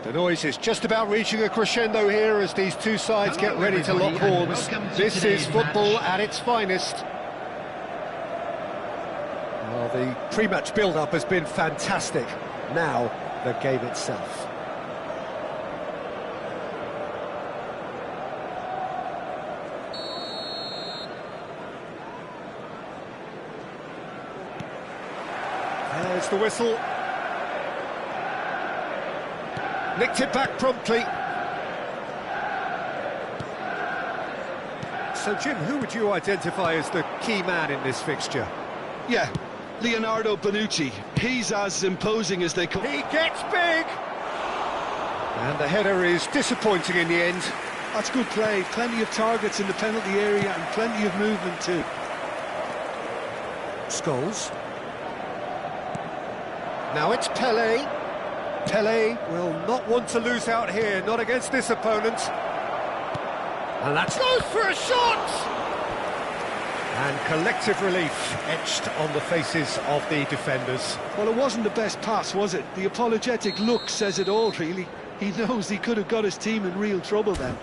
The noise is just about reaching a crescendo here as these two sides get ready to lock horns. This is football at its finest. Well, the pre-match build-up has been fantastic. Now, the game itself. There's the whistle. Nicked it back promptly. So, Jim, who would you identify as the key man in this fixture? Yeah, Leonardo Bonucci. He's as imposing as they come. He gets big! And the header is disappointing in the end. That's good play. Plenty of targets in the penalty area and plenty of movement too. Scholes. Now it's Pelé. Pelé will not want to lose out here, not against this opponent. And that's goes for a shot! And collective relief etched on the faces of the defenders. Well, it wasn't the best pass, was it? The apologetic look says it all, really. He knows he could have got his team in real trouble then.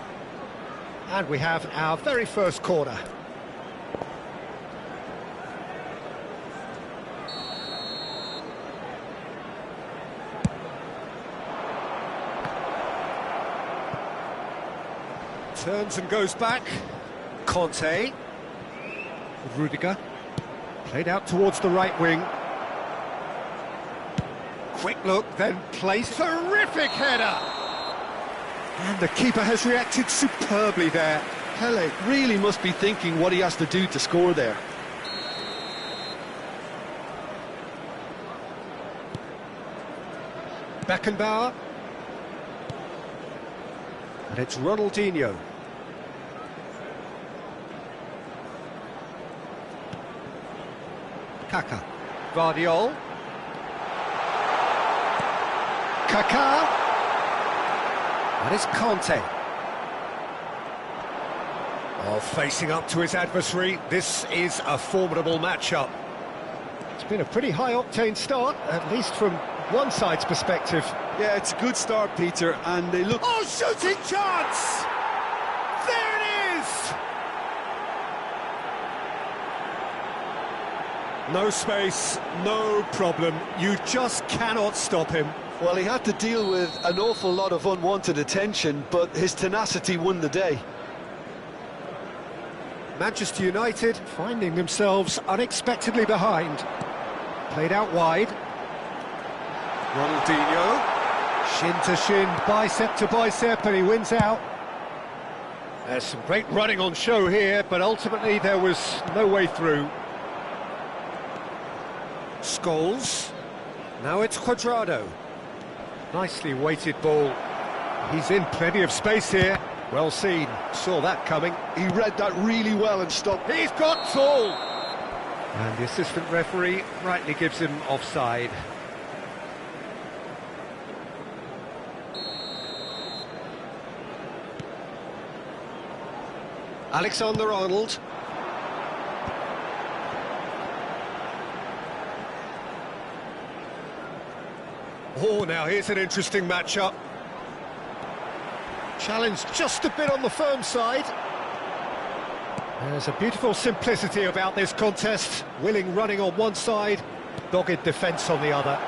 And we have our very first corner. Turns and goes back. Conte. Rudiger. Played out towards the right wing. Quick look, then place. Terrific header! And the keeper has reacted superbly there. Pelé really must be thinking what he has to do to score there. Beckenbauer. And it's Ronaldinho. Kaka. Guardiola. Kaká. That is Conte. Oh, facing up to his adversary, this is a formidable matchup. It's been a pretty high-octane start, at least from one side's perspective. Yeah, it's a good start, Peter, and they look... Oh, shooting chance! There it is! No space, no problem. You just cannot stop him. Well, he had to deal with an awful lot of unwanted attention, but his tenacity won the day. Manchester United finding themselves unexpectedly behind. Played out wide. Ronaldinho. Shin to shin, bicep to bicep, and he wins out. There's some great running on show here, but ultimately there was no way through. Scholes. Now it's Cuadrado. Nicely weighted ball. He's in plenty of space here. Well seen. Saw that coming. He read that really well and stopped. He's got tall! And the assistant referee rightly gives him offside. Alexander-Arnold. Oh, now here's an interesting matchup. Challenge just a bit on the firm side. There's a beautiful simplicity about this contest. Willing running on one side, dogged defence on the other.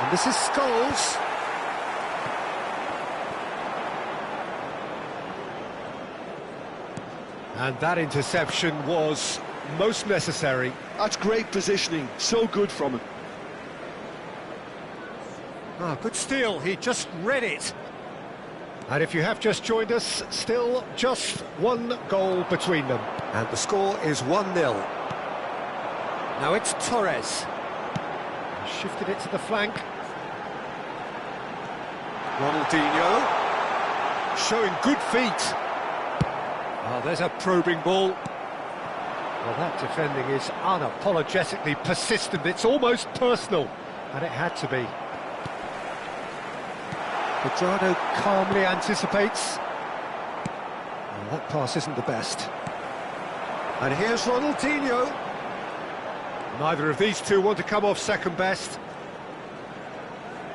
And this is Scholes. And that interception was most necessary. That's great positioning, so good from him. Ah, good steal, he just read it. And if you have just joined us, still just one goal between them. And the score is 1-0. Now it's Torres. Shifted it to the flank. Ronaldinho. Showing good feet. Oh, there's a probing ball. Well, that defending is unapologetically persistent. It's almost personal. And it had to be. Cuadrado calmly anticipates. Well, that pass isn't the best. And here's Ronaldinho. Neither of these two want to come off second best.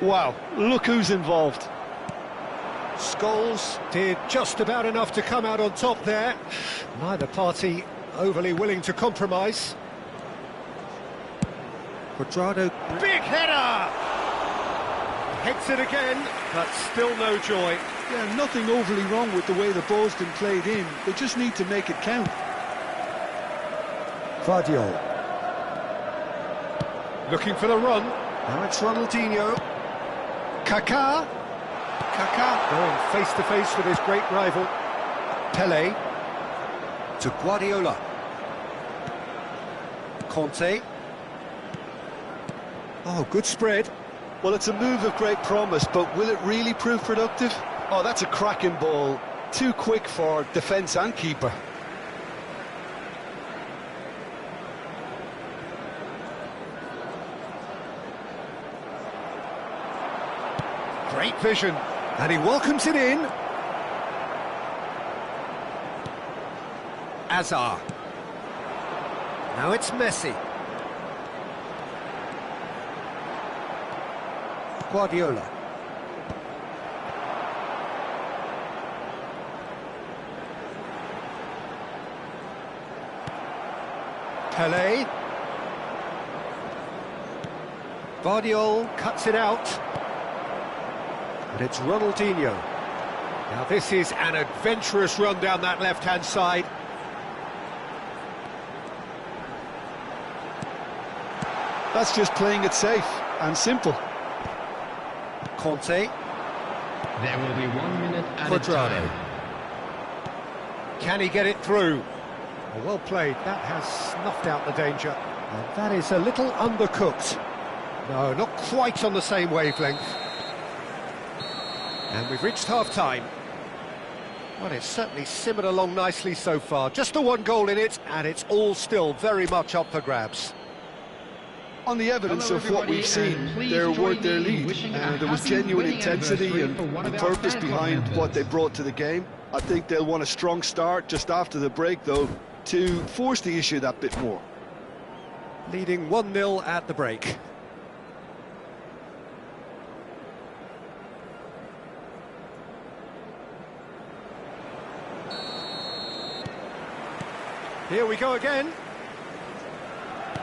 Wow, look who's involved. Scholes did just about enough to come out on top there. Neither party overly willing to compromise. Quadrado, big header! Hits it again, but still no joy. Yeah, nothing overly wrong with the way the ball's been played in. They just need to make it count. Vardiol. Looking for the run. Now it's Ronaldinho. Kaká. Kaká going face-to-face with his great rival. Pelé. To Guardiola. Conte. Oh, good spread. Well, it's a move of great promise, but will it really prove productive? Oh, that's a cracking ball. Too quick for defence and keeper. Great vision, and he welcomes it in. Azar. Now it's Messi. Guardiola. Pelé. Vardiol cuts it out. And it's Ronaldinho. Now this is an adventurous run down that left-hand side. That's just playing it safe and simple. Conte. There will be 1 minute at a Quadrado. time. Can he get it through? Oh, well played. That has snuffed out the danger. And that is a little undercooked. No, not quite on the same wavelength. And we've reached half-time. Well, it's certainly simmered along nicely so far. Just the one goal in it, and it's all still very much up for grabs. On the evidence Hello, of what we've everybody, seen, and they're please worth join their me in lead. wishing a There was happy genuine wedding intensity anniversary and for one the of our purpose fan club behind members. what they brought to the game. I think they'll want a strong start just after the break, though, to force the issue that bit more. Leading 1-0 at the break. Here we go again.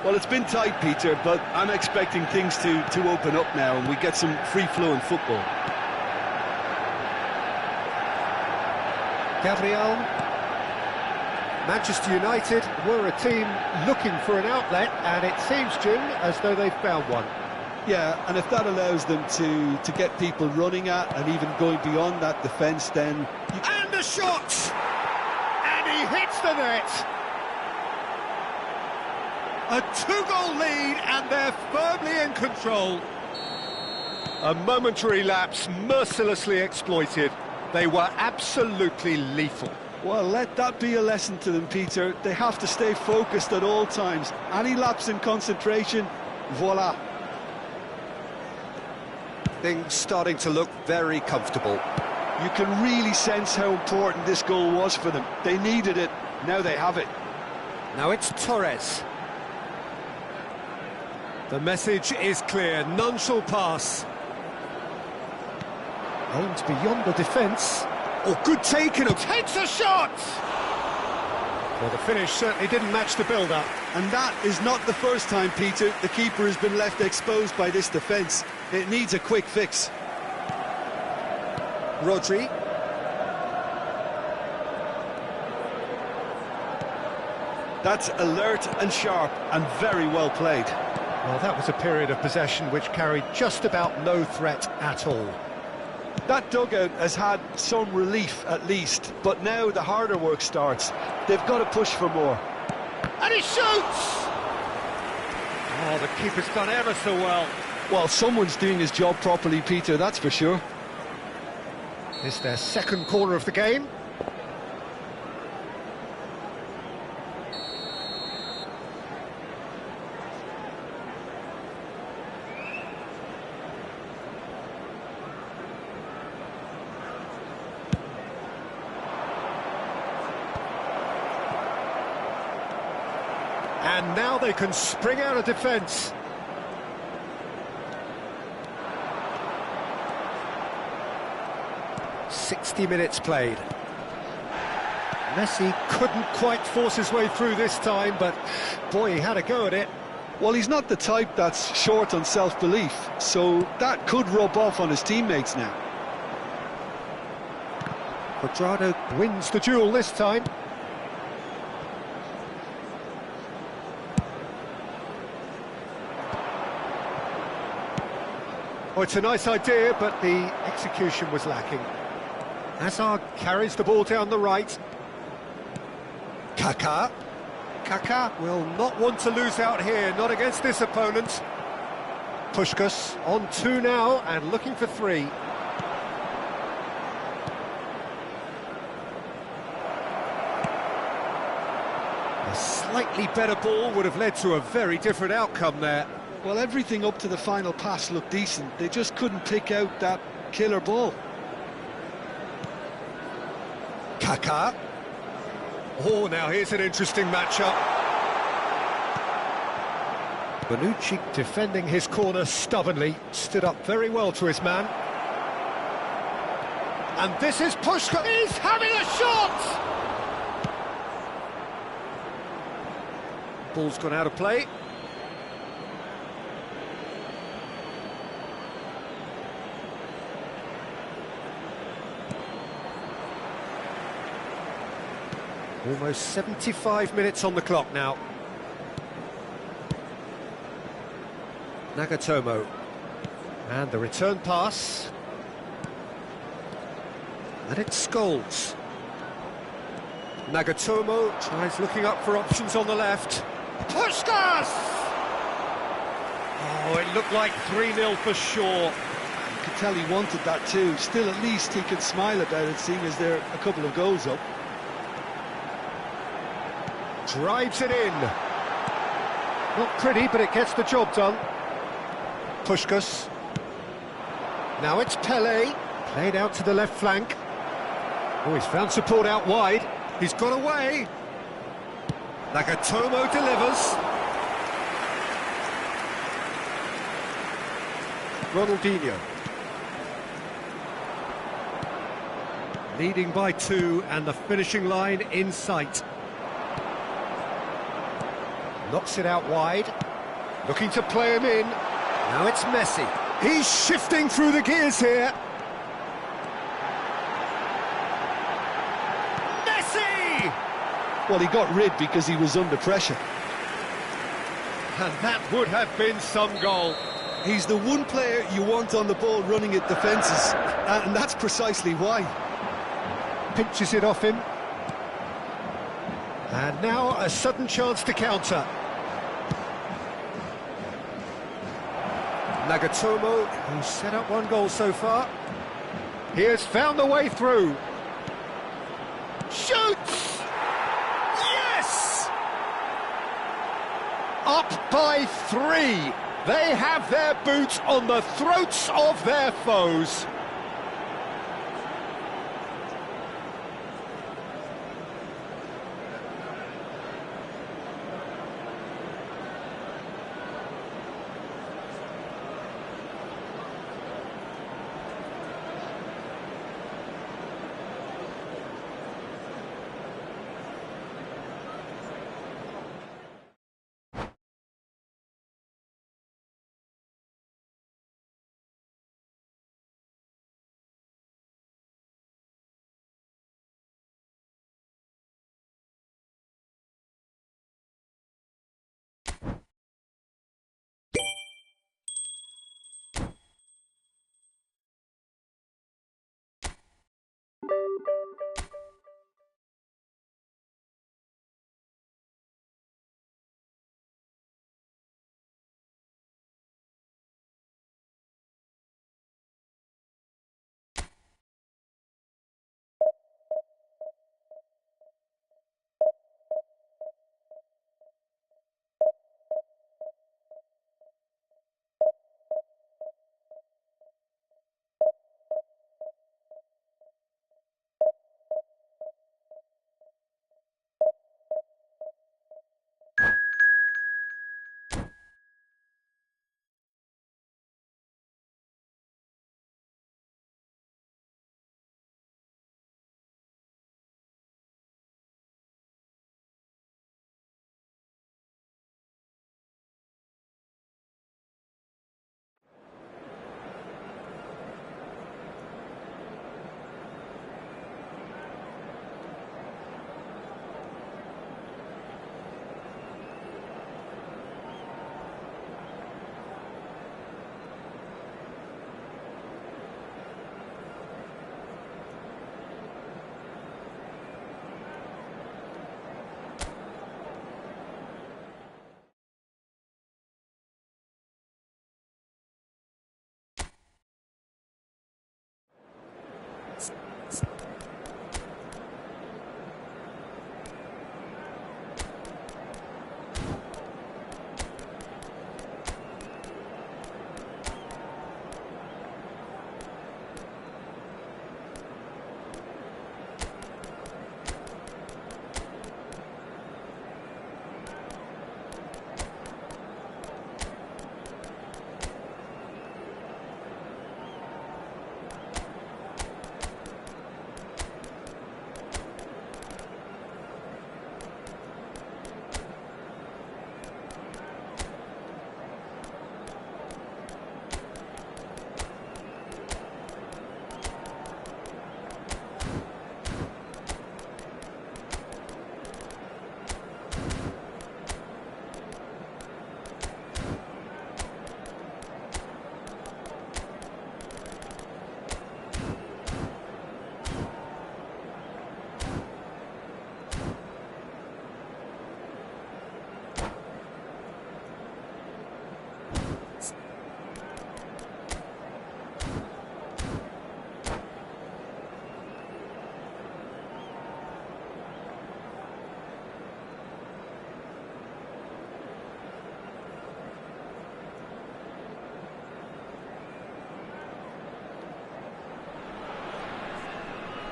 Well, it's been tight, Peter, but I'm expecting things to open up now and we get some free-flowing football. Gabriel. Manchester United were a team looking for an outlet, and it seems, Jim, as though they've found one. Yeah, and if that allows them to get people running at and even going beyond that defence, then... And a shot! And he hits the net! A two-goal lead, and they're firmly in control. A momentary lapse mercilessly exploited. They were absolutely lethal. Well, let that be a lesson to them, Peter. They have to stay focused at all times. Any lapse in concentration, voila. Things starting to look very comfortable. You can really sense how important this goal was for them. They needed it, now they have it. Now it's Torres. The message is clear, none shall pass. Aimed beyond the defence. Oh, good taken, takes a shot! Well, the finish certainly didn't match the build-up. And that is not the first time, Peter, the keeper has been left exposed by this defence. It needs a quick fix. Rodri. That's alert and sharp and very well played. Well, that was a period of possession which carried just about no threat at all. That dugout has had some relief at least, but now the harder work starts. They've got to push for more. And he shoots! Oh, the keeper's done ever so well. Well, someone's doing his job properly, Peter, that's for sure. It's their second corner of the game. And now they can spring out of defence. 60 minutes played. Messi couldn't quite force his way through this time, but boy, he had a go at it. Well, he's not the type that's short on self-belief, so that could rub off on his teammates now. Quadrado wins the duel this time. Oh, it's a nice idea, but the execution was lacking. Hazard carries the ball down the right. Kaká. Kaká will not want to lose out here, not against this opponent. Puskás on 2 now and looking for 3. A slightly better ball would have led to a very different outcome there. Well, everything up to the final pass looked decent. They just couldn't pick out that killer ball. Kaká. Oh, now here's an interesting matchup. Bonucci defending his corner stubbornly, stood up very well to his man. And this is Puskás. He's having a shot! Ball's gone out of play. Almost 75 minutes on the clock now. Nagatomo. And the return pass. And it's Scholes. Nagatomo tries looking up for options on the left. Puskás! Oh, it looked like 3-0 for sure. You could tell he wanted that too. Still, at least he can smile about it, seeing as there are a couple of goals up. Drives it in. Not pretty, but it gets the job done. Puskás. Now it's Pelé. Played out to the left flank. Oh, he's found support out wide. He's got away. Nagatomo delivers. Ronaldinho. Leading by 2 and the finishing line in sight. Knocks it out wide. Looking to play him in. Now it's Messi. He's shifting through the gears here. Messi! Well, he got rid because he was under pressure. And that would have been some goal. He's the one player you want on the ball running at defences, and that's precisely why. Pinches it off him. And now a sudden chance to counter. Nagatomo, who's set up 1 goal so far. He has found the way through. Shoots! Yes! Up by 3. They have their boots on the throats of their foes.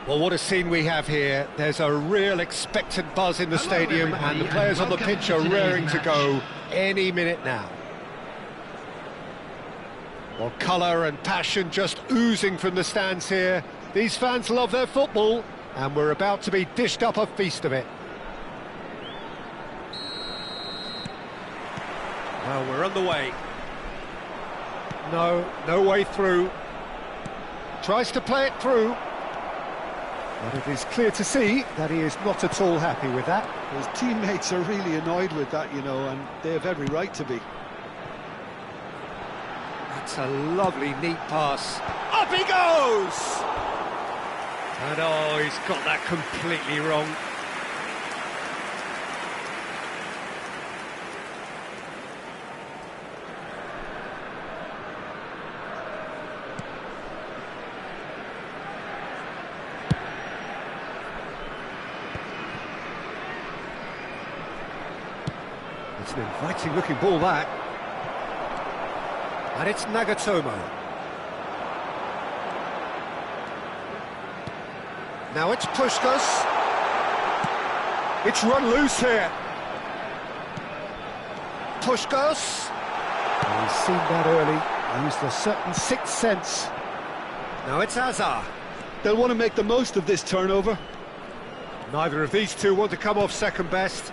Well, what a scene we have here. There's a real expectant buzz in the stadium, and the players on the pitch are raring to go any minute now. Well, colour and passion just oozing from the stands here. These fans love their football, and we're about to be dished up a feast of it. Well, we're on the way. No way through. Tries to play it through. But it is clear to see that he is not at all happy with that. His teammates are really annoyed with that, you know, and they have every right to be. That's a lovely, neat pass. Up he goes! And oh, he's got that completely wrong. It's an inviting looking ball back. And it's Nagatomo. Now it's Puskás. It's run loose here. Puskás. He's seen that early. Used a certain sixth sense. Now it's Hazard. They'll want to make the most of this turnover. Neither of these two want to come off second best.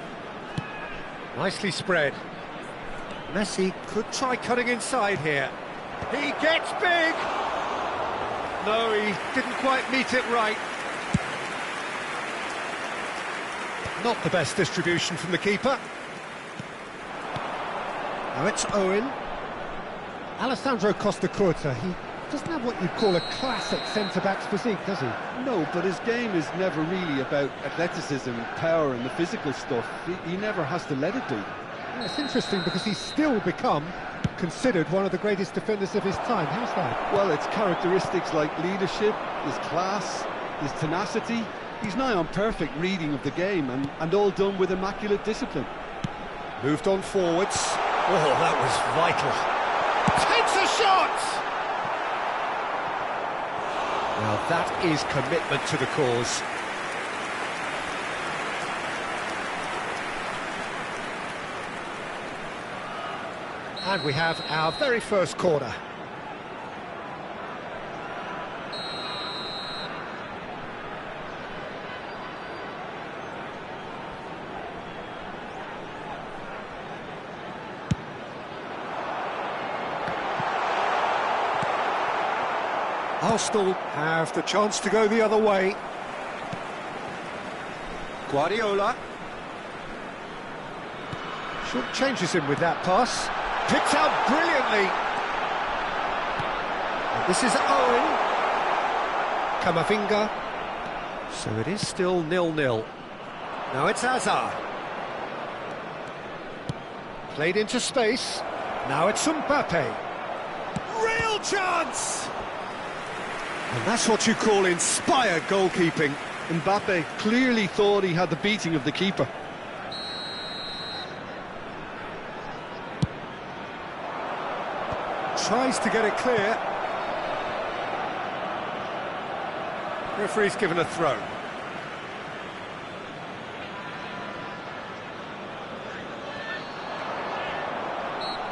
Nicely spread. Messi could try cutting inside here. He gets big! No, he didn't quite meet it right. Not the best distribution from the keeper. Now it's Owen. Alessandro Costacurta, he doesn't have what you'd call a classic centre-back's physique, does he? No, but his game is never really about athleticism, power and the physical stuff. He never has to let it be. Yeah, it's interesting because he's still become considered one of the greatest defenders of his time. How's that? Well, it's characteristics like leadership, his class, his tenacity. He's nigh on perfect reading of the game and all done with immaculate discipline. Moved on forwards. Oh, that was vital. Takes a shot! Now that is commitment to the cause. And we have our very first corner. Arsenal have the chance to go the other way. Guardiola. Short changes him with that pass. Picked out brilliantly. And this is Owen. Camavinga. So it is still 0-0. Now it's Hazard. Played into space. Now it's Mbappe. Real chance! And that's what you call inspired goalkeeping. Mbappe clearly thought he had the beating of the keeper. Tries to get it clear. Referee's given a throw.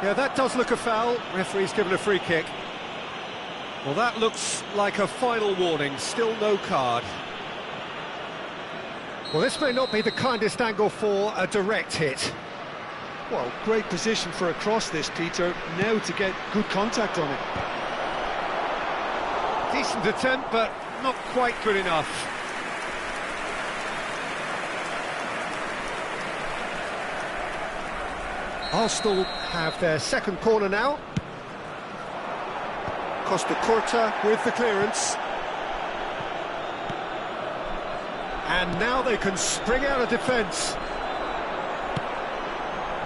Yeah, that does look a foul. Referee's given a free kick. Well, that looks like a final warning. Still no card. Well, this may not be the kindest angle for a direct hit. Well, great position for a cross this, Peter. Now to get good contact on it. Decent attempt, but not quite good enough. Arsenal have their second corner now. Costacurta with the clearance. And now they can spring out of defence.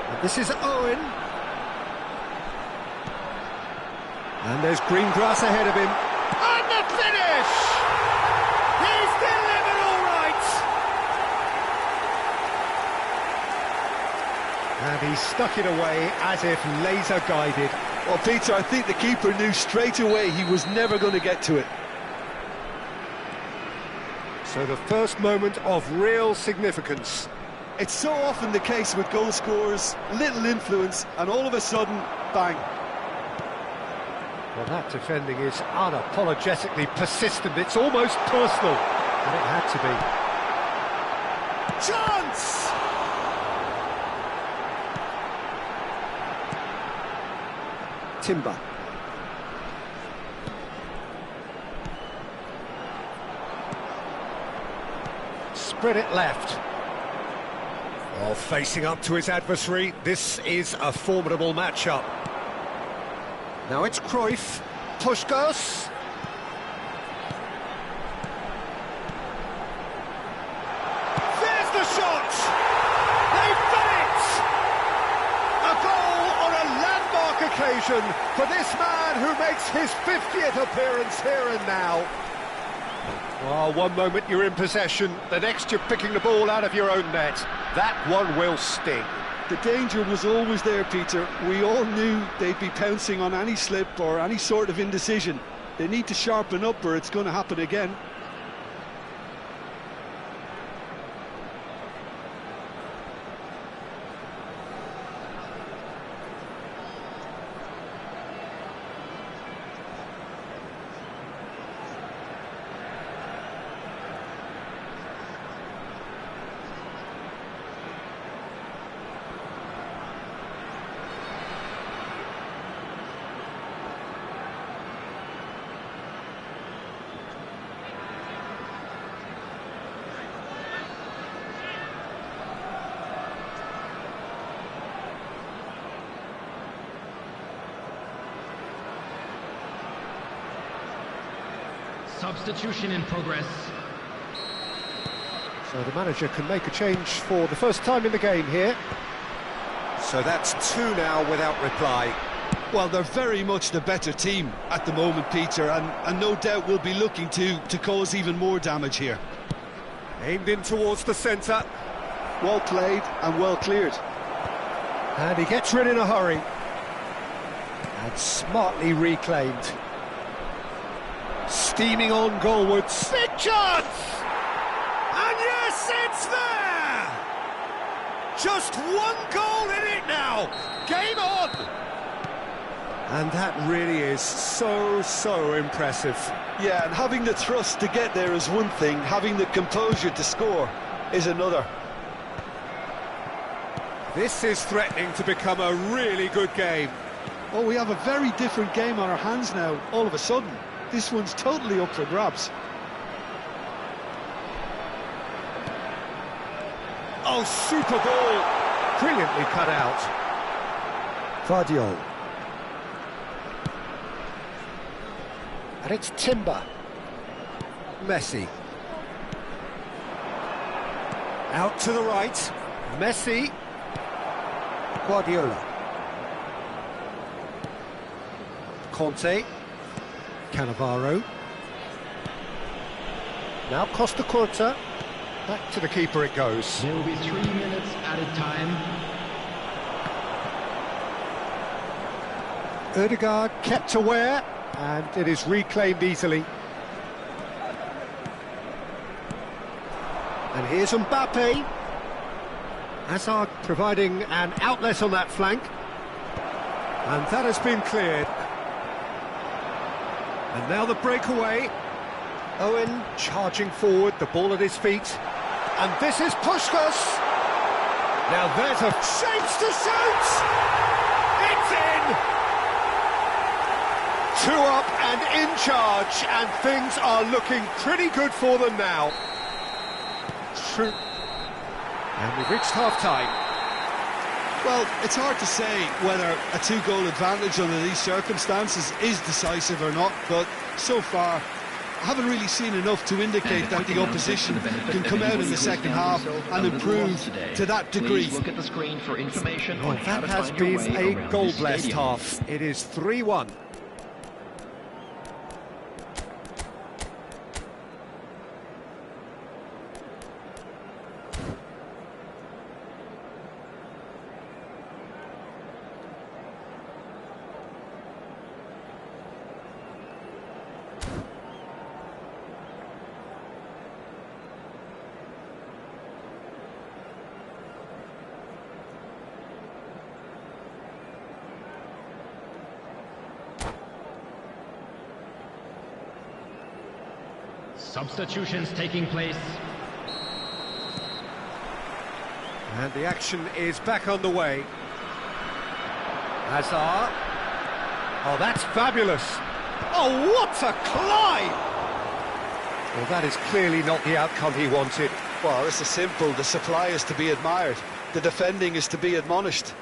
And this is Owen. And there's green grass ahead of him. And the finish! He's delivered all right! And he stuck it away as if laser-guided. Well, Peter, I think the keeper knew straight away he was never going to get to it. So the first moment of real significance. It's so often the case with goal scorers, little influence, and all of a sudden, bang. Well, that defending is unapologetically persistent. It's almost personal, and it had to be. Chance! Timber. Spread it left. Oh, facing up to his adversary, this is a formidable matchup. Now it's Cruyff, Puskás. There's the shot! They've done it! A goal on a landmark occasion for this man who makes his 50th appearance here and now. Oh, one moment you're in possession, the next you're picking the ball out of your own net. That one will sting. The danger was always there, Peter. We all knew they'd be pouncing on any slip or any sort of indecision. They need to sharpen up or it's going to happen again. Substitution in progress. So the manager can make a change for the first time in the game here. So that's two now without reply. Well, they're very much the better team at the moment, Peter, and no doubt will be looking to cause even more damage here. Aimed in towards the centre. Well played and well cleared. And he gets rid in a hurry. And smartly reclaimed. Steaming on goalwards. Big chance! And yes, it's there! Just one goal in it now. Game on! And that really is so impressive. Yeah, and having the thrust to get there is one thing, having the composure to score is another. This is threatening to become a really good game. Oh, we have a very different game on our hands now, all of a sudden. This one's totally up for grabs. Oh, super ball! Brilliantly cut out. Guardiola. And it's Timber. Messi. Out to the right. Messi. Guardiola. Conte. Cannavaro. Now Costa Curta. Back to the keeper it goes. There will be 3 minutes added time. Ødegaard kept aware, and it is reclaimed easily. And here's Mbappe. Hazard providing an outlet on that flank. And that has been cleared. And now the breakaway. Owen charging forward, the ball at his feet. And this is Puskás. Now there's a chance to shoot! It's in! 2 up and in charge, and things are looking pretty good for them now. True. And we've reached half-time. Well, it's hard to say whether a 2-goal advantage under these circumstances is decisive or not, but so far I haven't really seen enough to indicate that the opposition can come out in the second half and improve to that degree. Please look at the screen for information on how That to has find your been way a around goal-blessed the stadium. half. It is 3-1. Substitutions taking place. And the action is back on the way. Hazard. Oh, that's fabulous. Oh, what a climb! Well, that is clearly not the outcome he wanted. Well, this is simple. The supply is to be admired. The defending is to be admonished.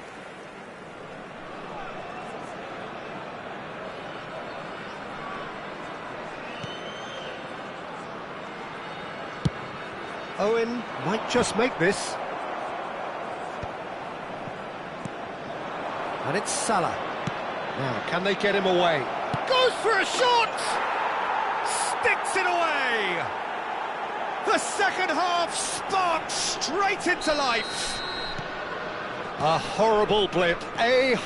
Owen might just make this. And it's Salah. Now, can they get him away? Goes for a shot! Sticks it away! The second half sparks straight into life. A horrible blip, a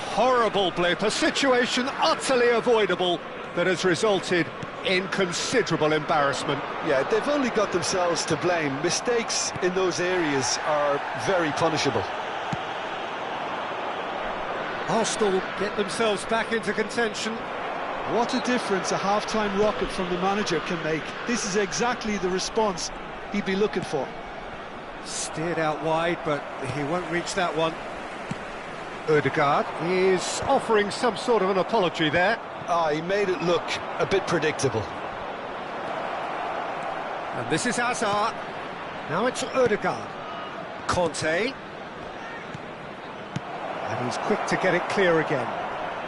situation utterly avoidable that has resulted in considerable embarrassment. Yeah, they've only got themselves to blame. Mistakes in those areas are very punishable. Arsenal get themselves back into contention. What a difference a half-time rocket from the manager can make. This is exactly the response he'd be looking for. Steered out wide, but he won't reach that one. Ødegaard is offering some sort of an apology there. He made it look a bit predictable. And this is Hazard. Now it's Ødegaard. Conte. And he's quick to get it clear again.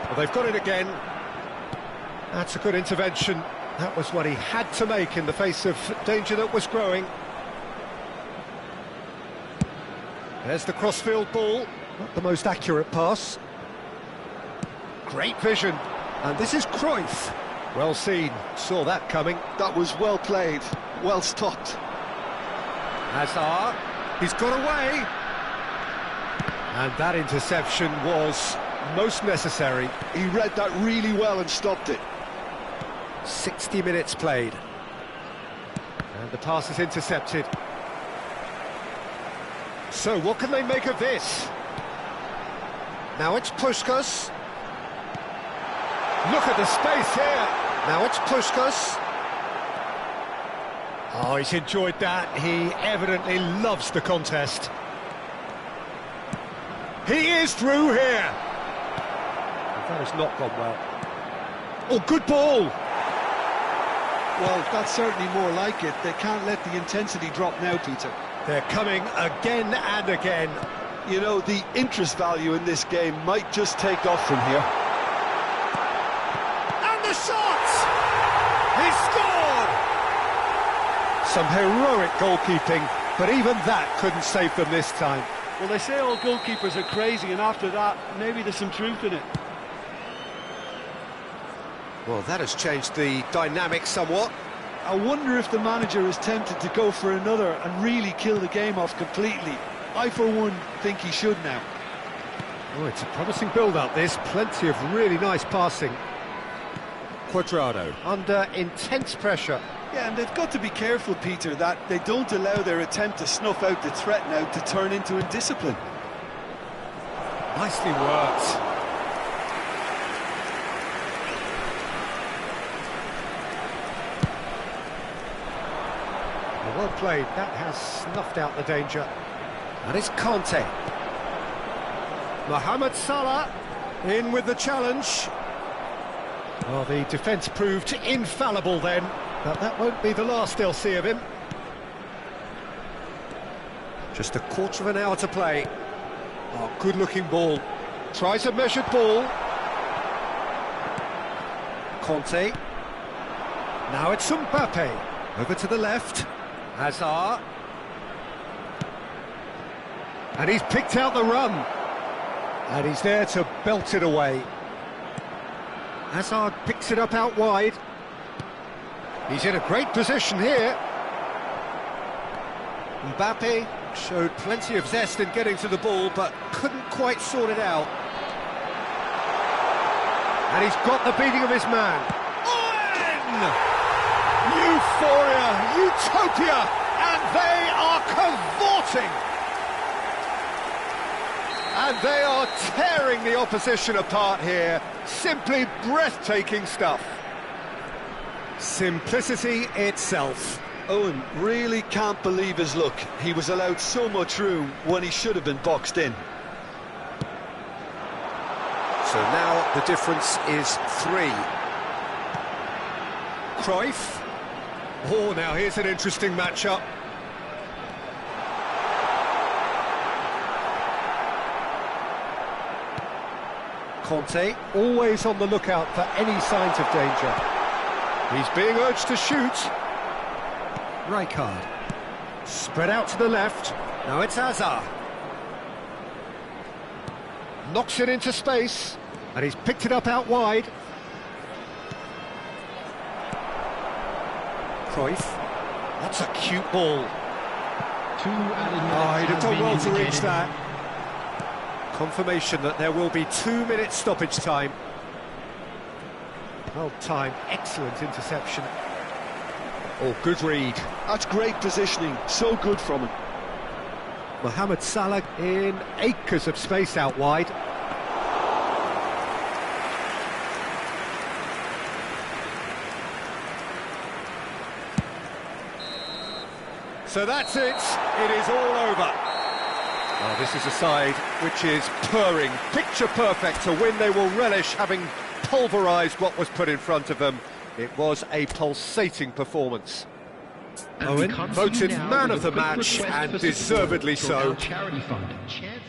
Well, they've got it again. That's a good intervention. That was what he had to make in the face of danger that was growing. There's the crossfield ball. Not the most accurate pass. Great vision. And this is Cruyff. Well seen. Saw that coming. That was well played. Well stopped. Hazard. He's got away. And that interception was most necessary. He read that really well and stopped it. 60 minutes played. And the pass is intercepted. So what can they make of this? Now it's Puskas. Look at the space here. Now it's Puskas. Oh, he's enjoyed that. He evidently loves the contest. He is through here. That has not gone well. Oh, good ball. Well, that's certainly more like it. They can't let the intensity drop now, Peter. They're coming again and again. You know, the interest value in this game might just take off from here. And the shot! He scored! Some heroic goalkeeping, but even that couldn't save them this time. Well, they say all goalkeepers are crazy, and after that, maybe there's some truth in it. Well, that has changed the dynamic somewhat. I wonder if the manager is tempted to go for another and really kill the game off completely. I, for one, think he should now. Oh, it's a promising build-up, this. Plenty of really nice passing. Cuadrado under intense pressure. Yeah, and they've got to be careful, Peter, that they don't allow their attempt to snuff out the threat now to turn into indiscipline. Nicely worked. Well played. That has snuffed out the danger. And it's Conte. Mohamed Salah in with the challenge. Well, the defence proved infallible then, but that won't be the last they'll see of him. Just a quarter of an hour to play. Oh, good-looking ball. Tries a measured ball. Conte. Now it's Mbappe. Over to the left. Hazard. And he's picked out the run. And he's there to belt it away. Hazard picks it up out wide. He's in a great position here. Mbappe showed plenty of zest in getting to the ball, but couldn't quite sort it out. And he's got the beating of his man. Owen! Euphoria, utopia, and they are cavorting. And they are tearing the opposition apart here. Simply breathtaking stuff. Simplicity itself. Owen really can't believe his luck. He was allowed so much room when he should have been boxed in. So now the difference is 3. Cruyff. Oh, now here's an interesting matchup. Conte, always on the lookout for any signs of danger. He's being urged to shoot. Rijkaard. Spread out to the left. Now it's Hazard. Knocks it into space. And he's picked it up out wide. Cruyff. That's a cute ball. 2 added minutes Oh, he'd have done well to reach indicated. that. Confirmation that there will be 2 minutes stoppage time. Well timed, excellent interception. Oh, good read. That's great positioning, so good from him. Mohamed Salah in acres of space out wide. So that's it. It is all over. Oh, this is a side which is purring, picture perfect. To win, they will relish having pulverised what was put in front of them. It was a pulsating performance. And Owen we come to voted you now man with of a the quick match, request and for deservedly support to so. our charity fund. Chance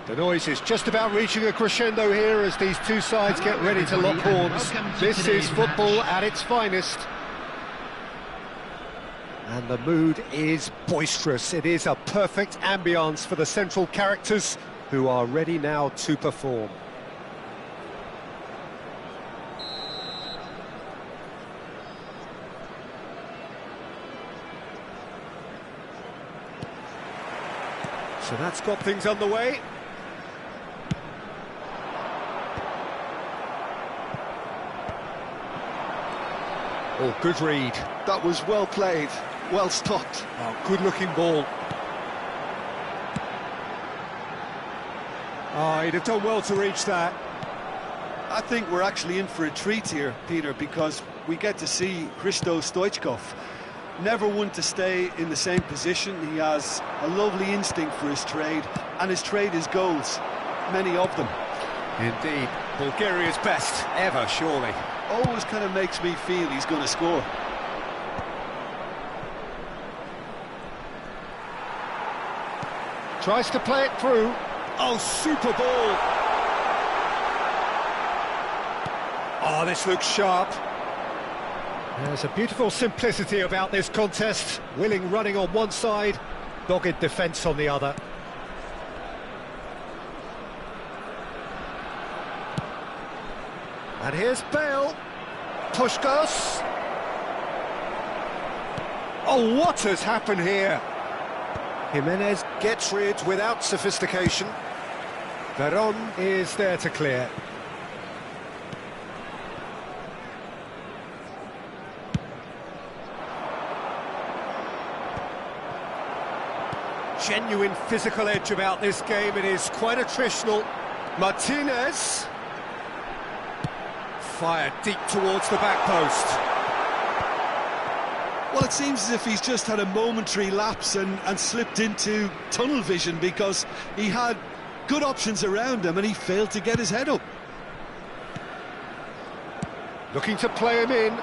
The noise is just about reaching a crescendo here as these two sides get ready to lock horns. This is football at its finest. And the mood is boisterous. It is a perfect ambience for the central characters who are ready now to perform. So that's got things underway. Oh, good read. That was well played, well stopped. Oh, good-looking ball. Oh, he'd have done well to reach that. I think we're actually in for a treat here, Peter, because we get to see Hristo Stoichkov. Never one to stay in the same position. He has a lovely instinct for his trade, and his trade is goals, many of them. Indeed, Bulgaria's best ever, surely. Always kind of makes me feel he's going to score. Tries to play it through. Oh, super ball. Oh, this looks sharp. There's a beautiful simplicity about this contest. Willing running on one side, dogged defence on the other. And here's Bale. Puskás. Oh, what has happened here? Jimenez gets rid without sophistication. Veron is there to clear. Genuine physical edge about this game. It is quite attritional. Martinez. Fired deep towards the back post. Well, it seems as if he's just had a momentary lapse and slipped into tunnel vision, because he had good options around him and he failed to get his head up. Looking to play him in.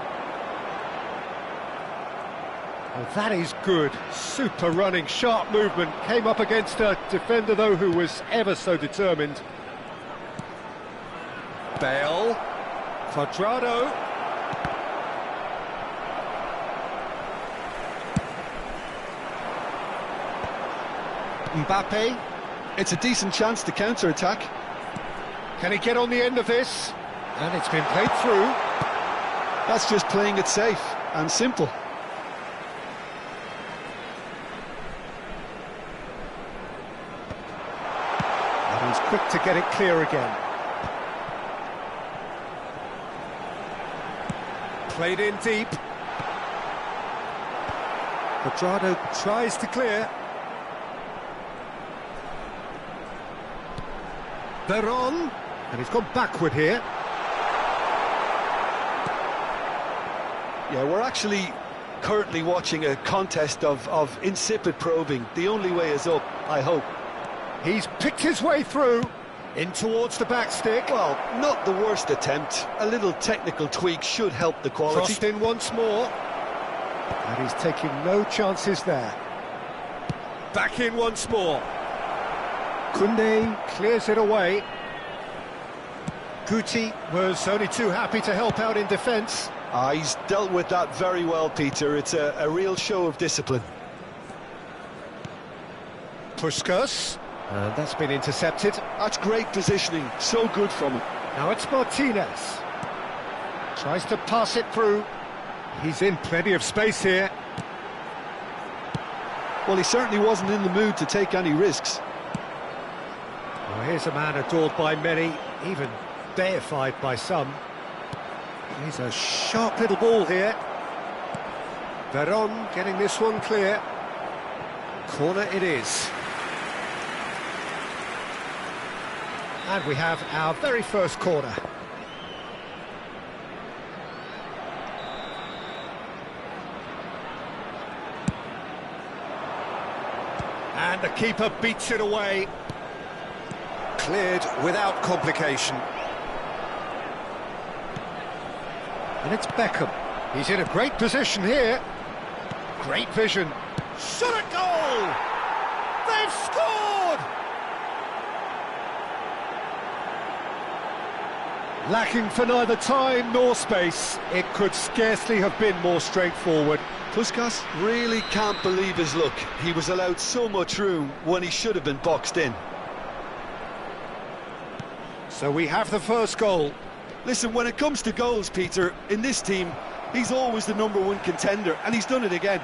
Oh, that is good. Super running, sharp movement. Came up against a defender, though, who was ever so determined. Bale. Cuadrado. Mbappe. It's a decent chance to counter-attack. Can he get on the end of this? And it's been played through. That's just playing it safe and simple. And he's quick to get it clear again. Played in deep. Cuadrado tries to clear. Veron, and he's gone backward here. Yeah, we're actually currently watching a contest of insipid probing. The only way is up, I hope. He's picked his way through, in towards the back stick. Well, not the worst attempt. A little technical tweak should help the quality. Crossed in once more. And he's taking no chances there. Back in once more. Koundé clears it away. Guti was only too happy to help out in defence. He's dealt with that very well, Peter. It's a real show of discipline. Puskás, and that's been intercepted. That's great positioning, so good from him. Now it's Martinez. Tries to pass it through. He's in plenty of space here. Well, he certainly wasn't in the mood to take any risks. Well, here's a man adored by many, even deified by some. He's a sharp little ball here. Veron getting this one clear. Corner it is. And we have our very first corner. And the keeper beats it away. Cleared without complication. And it's Beckham. He's in a great position here. Great vision. Shot at goal! They've scored! Lacking for neither time nor space, it could scarcely have been more straightforward. Puskás really can't believe his luck. He was allowed so much room when he should have been boxed in. So we have the first goal. Listen, when it comes to goals, Peter, in this team, he's always the #1 contender, and he's done it again.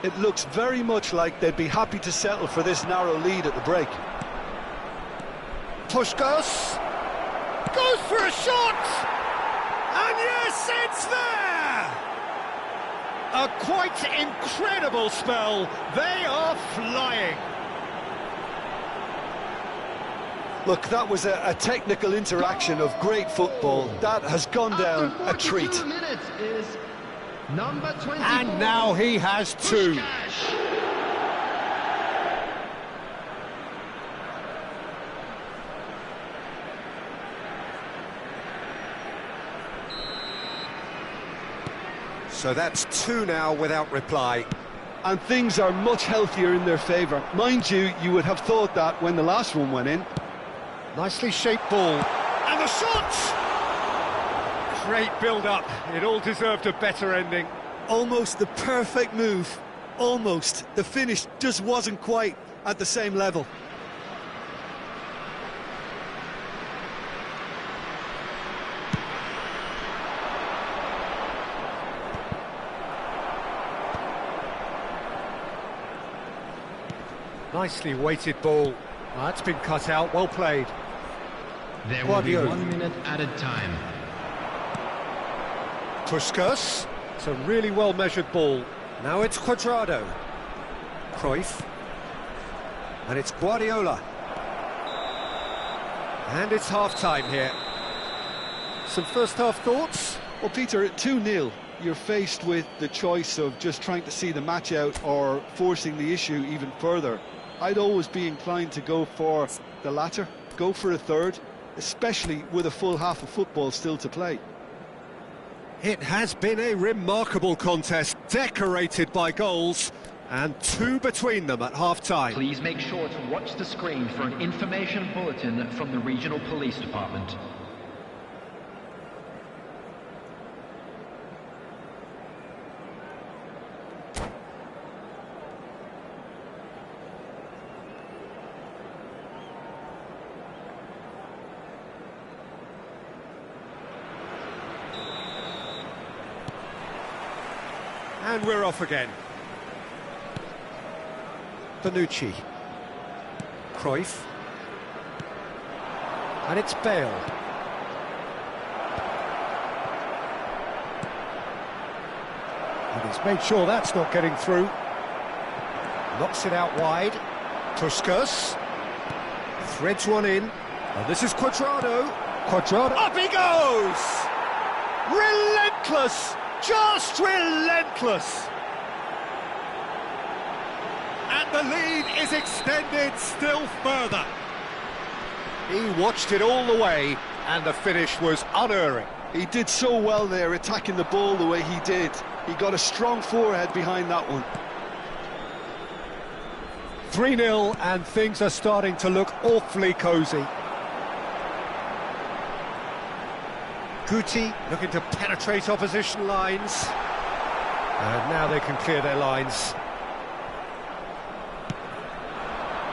It looks very much like they'd be happy to settle for this narrow lead at the break. Puskás goes for a shot! And yes, it's there! A quite incredible spell. They are flying. Look, that was a technical interaction of great football. That has gone down a treat. Minutes is number 24. And now he has two. So that's two now without reply. And things are much healthier in their favour. Mind you, you would have thought that when the last one went in. Nicely shaped ball. And the shot! Great build-up. It all deserved a better ending. Almost the perfect move. Almost. The finish just wasn't quite at the same level. Nicely weighted ball. That's been cut out, well played. There will be 1 minute added time. Puskás. It's a really well-measured ball. Now it's Cuadrado. Cruyff. And it's Guardiola. And it's half-time here. Some first-half thoughts? Well, Peter, 2-0. You're faced with the choice of just trying to see the match out or forcing the issue even further. I'd always be inclined to go for the latter, go for a third, especially with a full half of football still to play. It has been a remarkable contest, decorated by goals, and two between them at half-time. Please make sure to watch the screen for an information bulletin from the regional police department. And we're off again. Bonucci. Cruyff. And it's Bale. And he's made sure that's not getting through. Knocks it out wide. Puskás. Threads one in. And this is Cuadrado. Cuadrado. Up he goes! Relentless! Just relentless! And the lead is extended still further. He watched it all the way, and the finish was unerring. He did so well there, attacking the ball the way he did. He got a strong forehead behind that one. 3-0, and things are starting to look awfully cosy. Guti looking to penetrate opposition lines. And now they can clear their lines.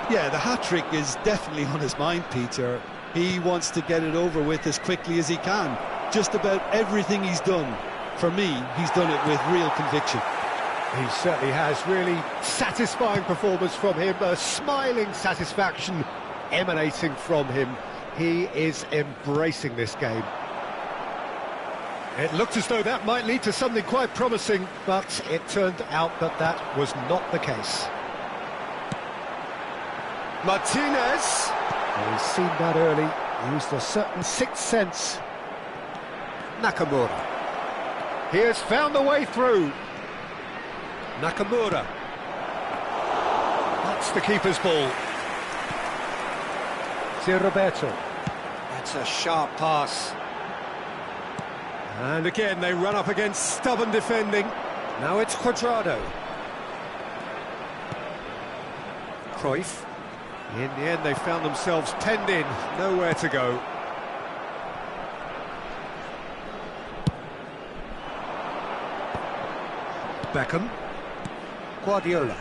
Yeah, the hat-trick is definitely on his mind, Peter. He wants to get it over with as quickly as he can. Just about everything he's done, for me, he's done it with real conviction. He certainly has. Really satisfying performance from him. A smiling satisfaction emanating from him. He is embracing this game. It looked as though that might lead to something quite promising, but it turned out that that was not the case. Martinez. Well, he's seen that early, used a certain sixth sense. Nakamura. He has found the way through. Nakamura. That's the keeper's ball. It's Roberto. That's a sharp pass. And again, they run up against stubborn defending. Now it's Cuadrado. Cruyff. In the end, they found themselves penned in, nowhere to go. Beckham. Guardiola.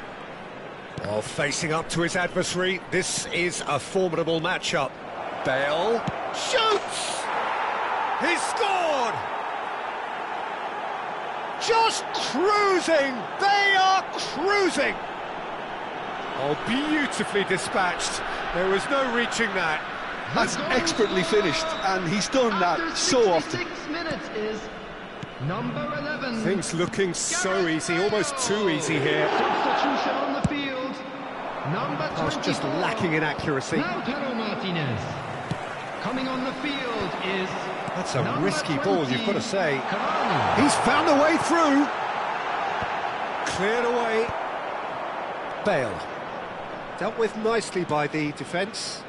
Oh, facing up to his adversary, this is a formidable matchup. Bale shoots! He's scored! Just cruising! They are cruising! Oh, beautifully dispatched. There was no reaching that. That's expertly finished, and he's done that so often. 6 minutes is number 11. Things looking so easy, almost too easy here. Substitution on the field. Number 24. Just lacking in accuracy. Lautaro Martinez. Coming on the field is... That's a risky ball, you've got to say. Cavani. He's found a way through. Cleared away. Bale. Dealt with nicely by the defence.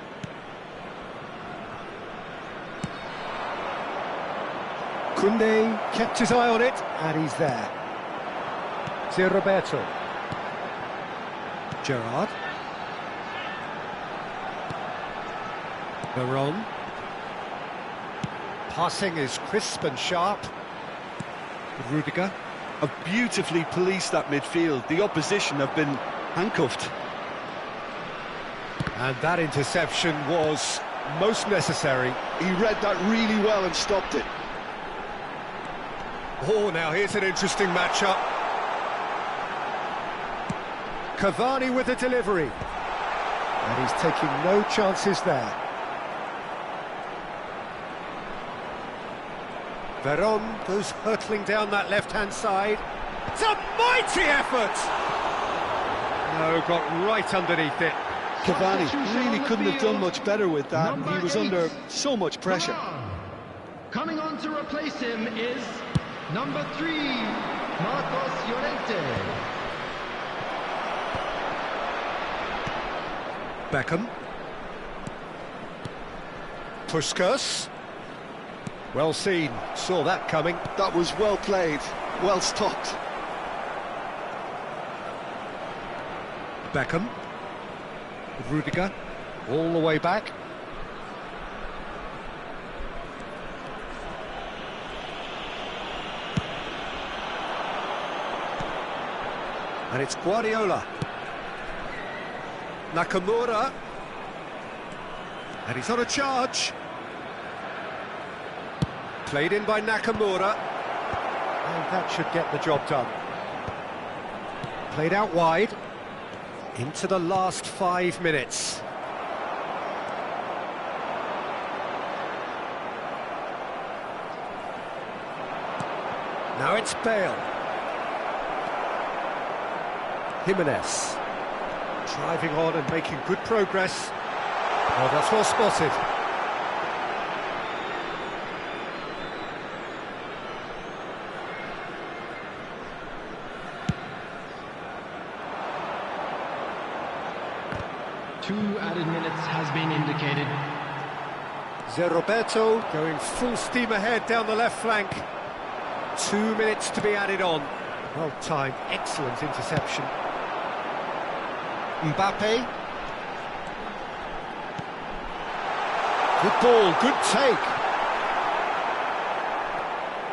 Koundé kept his eye on it, and he's there. Roberto. Gerrard. Veron. Passing is crisp and sharp. Rudiger. Have beautifully policed that midfield. The opposition have been handcuffed. And that interception was most necessary. He read that really well and stopped it. Oh, now here's an interesting matchup. Cavani with the delivery. And he's taking no chances there. Veron goes hurtling down that left-hand side. It's a mighty effort! No, got right underneath it. Cavani really couldn't have done much better with that. He was under so much pressure. Coming on to replace him is number 3, Marcos Llorente. Beckham. Puskas. Well seen, saw that coming. That was well played, well stopped. Beckham. Rudiger, all the way back. And it's Guardiola. Nakamura. And he's on a charge. Played in by Nakamura. And that should get the job done. Played out wide. Into the last 5 minutes. Now it's Bale. Jimenez. Driving on and making good progress. Oh, that's well spotted. Two added minutes has been indicated. Roberto going full steam ahead down the left flank. 2 minutes to be added on. Well timed, excellent interception. Mbappe. Good ball, good take.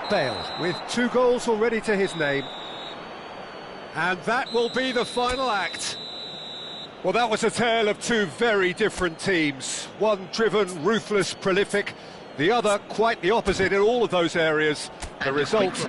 Bale with 2 goals already to his name. And that will be the final act. Well, that was a tale of 2 very different teams. One driven, ruthless, prolific. The other quite the opposite in all of those areas. The result...